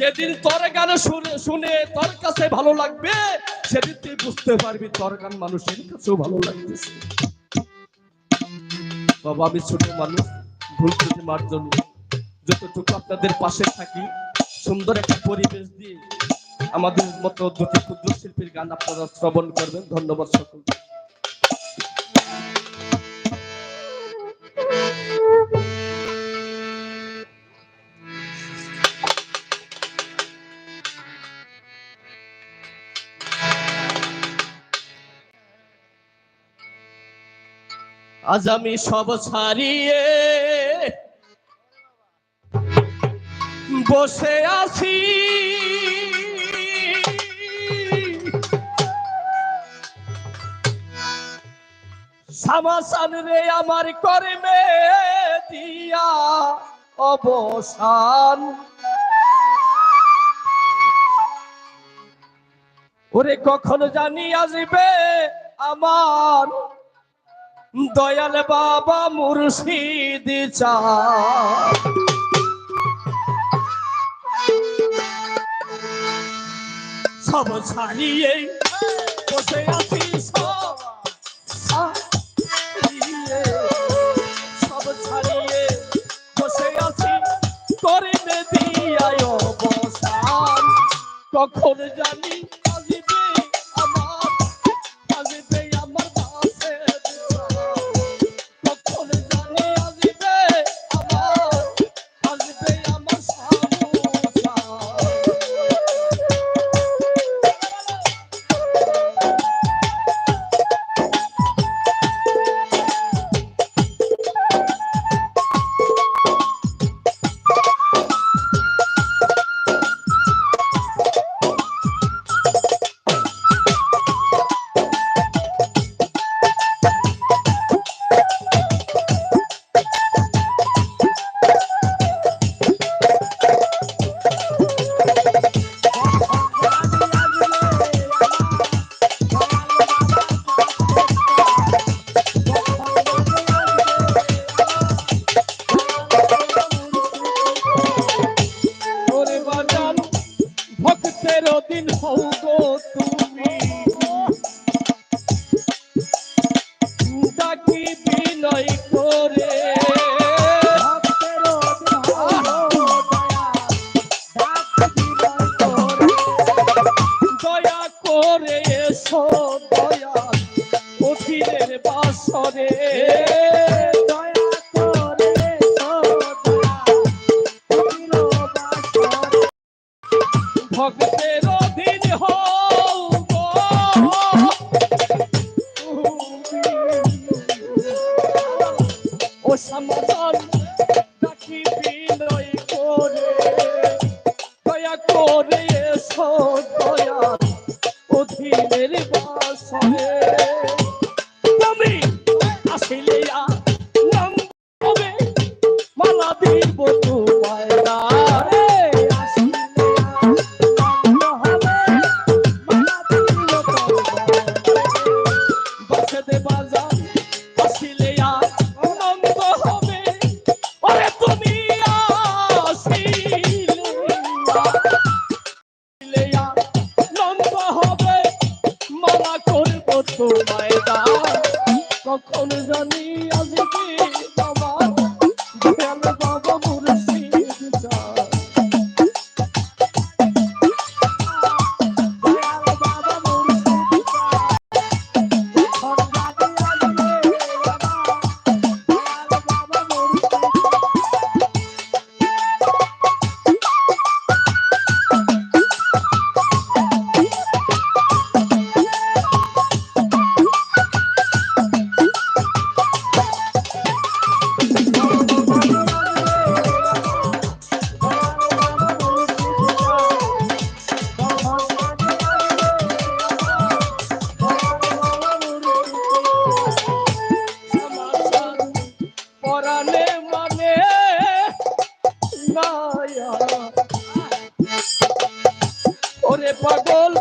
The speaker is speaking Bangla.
যেদিন তোর গান শুনে তোর কাছে ভালো লাগবে, সেদিন তুই বুঝতে পারবি তোর গান মানুষের কাছেও ভালো লাগতেছে। বাবা, আমি ছোট মানুষ, ভুল ত্রুটি মার্জন, যতটুকু আপনাদের পাশে থাকি, সুন্দর একটা পরিবেশ দিয়ে আমাদের মতো দুটি ক্ষুদ্র শিল্পীর গান আপনারা শ্রবণ করবেন। ধন্যবাদ সকলকে। আজ আমি সব ছাড়িয়ে বসে আছি, সামাসান রে আমার কর্মে দিয়া অবসান। ওরে কখন জানি আসবে আমার দয়াল বাবা মুর্শিদ চাঁদ। সব ছাড়িয়ে বসে আছি, সব ছাড়িয়ে বসে আছি কর্মে দিয়া অবসান। কখন জানি আসবে আমার, আসবে আমার বাসে, কখন জানি আসবে আমার, আসবে আমার সামুসা। ভক্তের দিন হও গো তুমি, ডাকি বিনয় করে, দয়া করে এসো দয়াল অখিলের বাসরে, ভক্তের অধীন হও গো ও সমাধান, ডাকি বিনয় করে, দয়া করে এসো দয়াল অধীনের বাসরে। তুমি আসিলে নাম হবে মালা দিব তোমায় না রে, বাসেদে বাজার আসিলে আনন্দ হবে। ওরে তুমি আসিলে আনন্দ হবে, মালা করব তোমায় দান। কখন জানি আসবে আমার দয়াল বাবা মুর্শিদ চাঁদ। পরাণে মানে ওরে পাগল